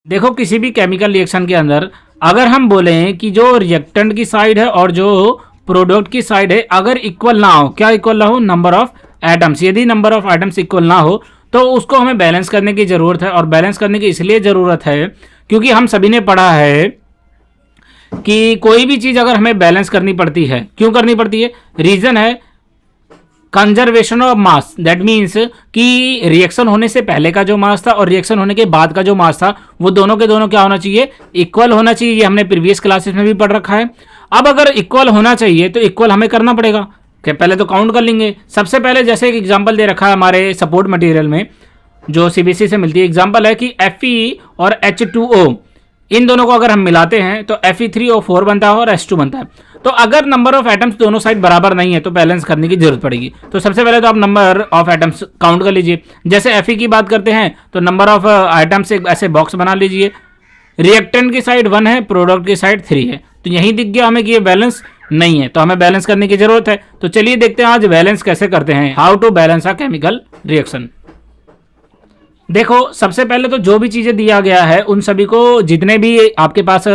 देखो किसी भी केमिकल रिएक्शन के अंदर अगर हम बोलें कि जो रिएक्टेंट की साइड है और जो प्रोडक्ट की साइड है अगर इक्वल ना हो, क्या इक्वल ना हो, नंबर ऑफ एटम्स, यदि नंबर ऑफ एटम्स इक्वल ना हो तो उसको हमें बैलेंस करने की ज़रूरत है। और बैलेंस करने की इसलिए ज़रूरत है क्योंकि हम सभी ने पढ़ा है कि कोई भी चीज़ अगर हमें बैलेंस करनी पड़ती है, क्यों करनी पड़ती है, रीज़न है conservation of mass. That means कि रिएक्शन होने से पहले का जो मास था और रिएक्शन होने के बाद का जो मास था वो दोनों के दोनों क्या होना चाहिए, इक्वल होना चाहिए। ये हमने प्रीवियस क्लासेस में भी पढ़ रखा है। अब अगर इक्वल होना चाहिए तो इक्वल हमें करना पड़ेगा कि पहले तो काउंट कर लेंगे। सबसे पहले जैसे एक एग्जांपल दे रखा है हमारे सपोर्ट मटेरियल में जो सीबीएसई से मिलती है, एग्जांपल है कि Fe और H2O इन दोनों को अगर हम मिलाते हैं तो Fe3O4 बनता है और H2 बनता है। तो अगर नंबर ऑफ एटम्स दोनों साइड बराबर नहीं है तो बैलेंस करने की जरूरत पड़ेगी। तो सबसे पहले तो आप नंबर ऑफ एटम्स काउंट कर लीजिए। जैसे Fe की बात करते हैं तो नंबर ऑफ आइटम्स एक ऐसे बॉक्स बना लीजिए। रिएक्टेंट की साइड 1 है, प्रोडक्ट की साइड 3 है, तो यहीं दिख गया हमें कि ये बैलेंस नहीं है, तो हमें बैलेंस करने की जरूरत है। तो चलिए देखते हैं आज बैलेंस कैसे करते हैं, how to balance a chemical reaction. देखो सबसे पहले तो जो भी चीजें दिया गया है उन सभी को, जितने भी आपके पास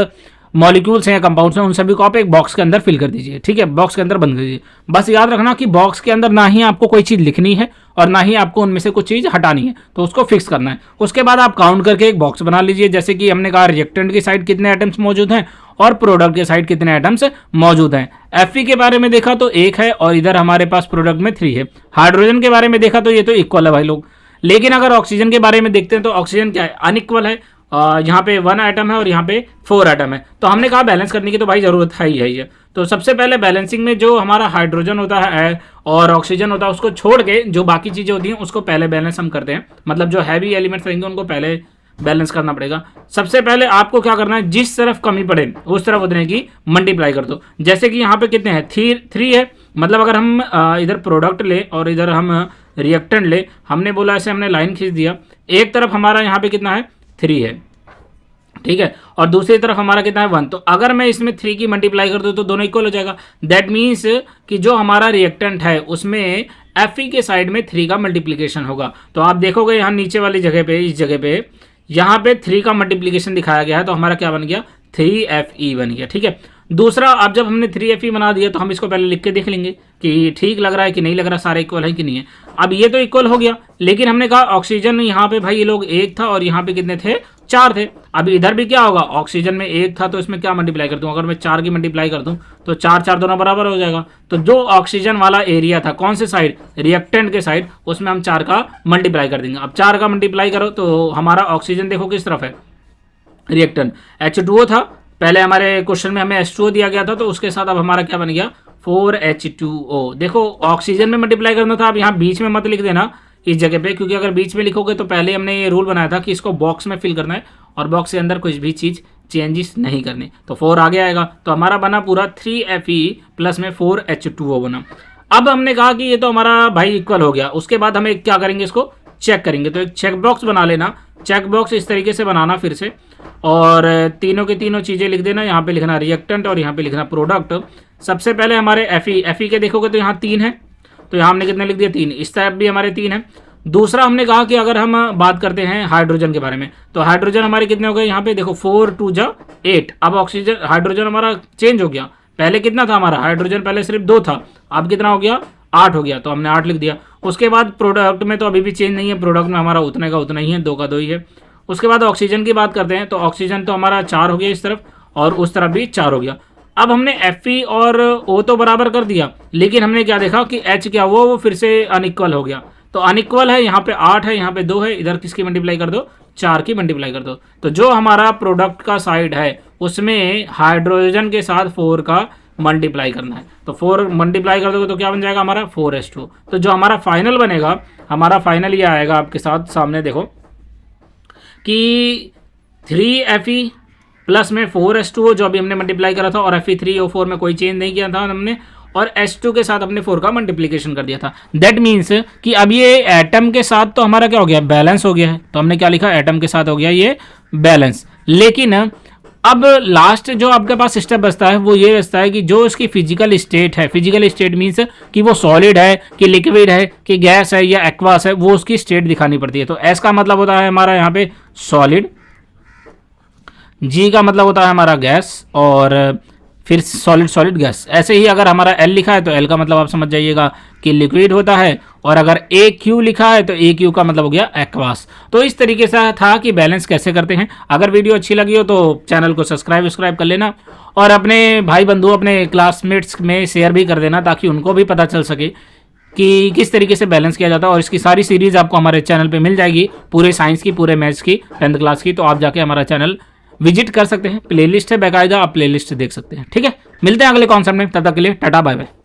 मॉलिक्यूल्स हैं या कंपाउंड्स हैं, उन सभी को आप एक बॉक्स के अंदर फिल कर दीजिए। ठीक है, बॉक्स के अंदर बंद कर दीजिए। बस याद रखना कि बॉक्स के अंदर ना ही आपको कोई चीज़ लिखनी है और ना ही आपको उनमें से कुछ चीज़ हटानी है, तो उसको फिक्स करना है। उसके बाद आप काउंट करके एक बॉक्स बना लीजिए। जैसे कि हमने कहा रिएक्टेंट की साइड कितने आइटम्स मौजूद हैं और प्रोडक्ट के साइड कितने आइटम्स मौजूद हैं। Fe के बारे में देखा तो 1 है और इधर हमारे पास प्रोडक्ट में 3 है। हाइड्रोजन के बारे में देखा तो ये तो इक्वल है भाई लोग। लेकिन अगर ऑक्सीजन के बारे में देखते हैं तो ऑक्सीजन क्या है, अनइक्वल है। यहाँ पे 1 आइटम है और यहाँ पे 4 आइटम है। तो हमने कहा बैलेंस करने की तो भाई जरूरत है ही है ये। तो सबसे पहले बैलेंसिंग में जो हमारा हाइड्रोजन होता है और ऑक्सीजन होता है उसको छोड़ के जो बाकी चीज़ें होती हैं उसको पहले बैलेंस हम करते हैं। मतलब जो हैवी एलिमेंट्स रहेंगे उनको पहले बैलेंस करना पड़ेगा। सबसे पहले आपको क्या करना है, जिस तरफ कमी पड़े उस तरफ उतने की मल्टीप्लाई कर दो। जैसे कि यहाँ पे कितने हैं, 3 है। मतलब अगर हम इधर प्रोडक्ट ले और इधर हम रिएक्टेंट ले, हमने बोला ऐसे हमने लाइन खींच दिया, एक तरफ हमारा यहाँ पे कितना है 3 है, ठीक है, और दूसरी तरफ हमारा कितना है 1। तो अगर मैं इसमें 3 की मल्टीप्लाई कर दूँ तो दोनों इक्वल हो जाएगा। दैट मीन्स कि जो हमारा रिएक्टेंट है उसमें Fe के साइड में 3 का मल्टीप्लीकेशन होगा। तो आप देखोगे यहाँ नीचे वाली जगह पे, इस जगह पे यहाँ पे 3 का मल्टीप्लीकेशन दिखाया गया है, तो हमारा क्या बन गया 3Fe बन गया। ठीक है, दूसरा अब जब हमने 3Fe बना दिया तो हम इसको पहले लिख के देख लेंगे कि ठीक लग रहा है कि नहीं लग रहा, सारे इक्वल है कि नहीं है। अब ये तो इक्वल हो गया, लेकिन हमने कहा ऑक्सीजन यहाँ पे भाई ये लोग 1 था और यहाँ पे कितने थे 4 थे। अब इधर भी क्या होगा, ऑक्सीजन में 1 था तो इसमें क्या मल्टीप्लाई कर दूँ, अगर मैं 4 की मल्टीप्लाई कर दूँ तो 4 दोनों बराबर हो जाएगा। तो जो ऑक्सीजन वाला एरिया था कौन से साइड, रिएक्टेंट के साइड, उसमें हम 4 का मल्टीप्लाई कर देंगे। अब 4 का मल्टीप्लाई करो तो हमारा ऑक्सीजन देखो किस तरफ है, रिएक्टेंट H2O था। पहले हमारे क्वेश्चन में हमें H2O दिया गया था तो उसके साथ अब हमारा क्या बन गया 4H2O। देखो ऑक्सीजन में मल्टीप्लाई करना था, अब यहाँ बीच में मत लिख देना इस जगह पे, क्योंकि अगर बीच में लिखोगे तो पहले हमने ये रूल बनाया था कि इसको बॉक्स में फिल करना है और बॉक्स के अंदर कुछ भी चीज़ चेंजेस नहीं करने। तो 4 आगे आएगा, तो हमारा बना पूरा 3Fe प्लस में 4H2O बना। अब हमने कहा कि ये तो हमारा भाई इक्वल हो गया। उसके बाद हमें क्या करेंगे, इसको चेक करेंगे। तो एक चेक बॉक्स बना लेना, चेक बॉक्स इस तरीके से बनाना फिर से, और तीनों की तीनों चीज़ें लिख देना। यहाँ पे लिखना रिएक्टेंट और यहाँ पे लिखना प्रोडक्ट। सबसे पहले हमारे Fe के देखोगे तो यहाँ 3 है, तो यहाँ हमने कितने लिख दिया 3। इस तरफ भी हमारे 3 है। दूसरा हमने कहा कि अगर हम बात करते हैं हाइड्रोजन के बारे में, तो हाइड्रोजन हमारे कितने हो गए, यहाँ पे देखो 4 2 जा 8। अब ऑक्सीजन हाइड्रोजन हमारा चेंज हो गया, पहले कितना था हमारा हाइड्रोजन, पहले सिर्फ 2 था, अब कितना हो गया 8 हो गया, तो हमने 8 लिख दिया। उसके बाद प्रोडक्ट में तो अभी भी चेंज नहीं है, प्रोडक्ट में हमारा उतने का उतना ही है, 2 का 2 ही है। उसके बाद ऑक्सीजन की बात करते हैं तो ऑक्सीजन तो हमारा 4 हो गया इस तरफ और उस तरफ भी 4 हो गया। अब हमने Fe और O तो बराबर कर दिया, लेकिन हमने क्या देखा कि H क्या हुआ, वो फिर से अनइक्वल हो गया। तो अनइक्वल है, यहाँ पे 8 है, यहाँ पे 2 है, इधर किसकी मल्टीप्लाई कर दो 4 की मल्टीप्लाई कर दो। तो जो हमारा प्रोडक्ट का साइड है उसमें हाइड्रोजन के साथ 4 का मल्टीप्लाई करना है। तो 4 मल्टीप्लाई कर दोगे तो क्या बन जाएगा हमारा 4H2। तो जो हमारा फाइनल बनेगा, हमारा फाइनल ये आएगा आपके साथ सामने देखो कि 3Fe प्लस में 4H2O जो अभी हमने मल्टीप्लाई करा था, और Fe3O4 में कोई चेंज नहीं किया था हमने, और H2 के साथ अपने 4 का मल्टीप्लिकेशन कर दिया था। दैट मीन्स कि अब ये एटम के साथ तो हमारा क्या हो गया, बैलेंस हो गया है। तो हमने क्या लिखा, एटम के साथ हो गया ये बैलेंस। लेकिन अब लास्ट जो आपके पास स्टेप बचता है वो ये बचता है कि जो इसकी फिजिकल स्टेट है, फिजिकल स्टेट मीन्स कि वो सॉलिड है कि लिक्विड है कि गैस है या एक्वास है, वो उसकी स्टेट दिखानी पड़ती है। तो एस का मतलब होता है हमारा यहाँ पे सॉलिड, जी का मतलब होता है हमारा गैस और फिर सॉलिड सॉलिड गैस। ऐसे ही अगर हमारा एल लिखा है तो एल का मतलब आप समझ जाइएगा कि लिक्विड होता है, और अगर ए क्यू लिखा है तो ए क्यू का मतलब हो गया एक्वास। तो इस तरीके से था कि बैलेंस कैसे करते हैं। अगर वीडियो अच्छी लगी हो तो चैनल को सब्सक्राइब कर लेना, और अपने भाई बंधु अपने क्लासमेट्स में शेयर भी कर देना, ताकि उनको भी पता चल सके कि किस तरीके से बैलेंस किया जाता है। और इसकी सारी सीरीज आपको हमारे चैनल पे मिल जाएगी, पूरे साइंस की, पूरे मैथ्स की, 10th क्लास की। तो आप जाके हमारा चैनल विजिट कर सकते हैं, प्लेलिस्ट है बाकायदा, आप प्लेलिस्ट देख सकते हैं। ठीक है, मिलते हैं अगले कॉन्सेप्ट में, तब तक के लिए टाटा बाय बाय।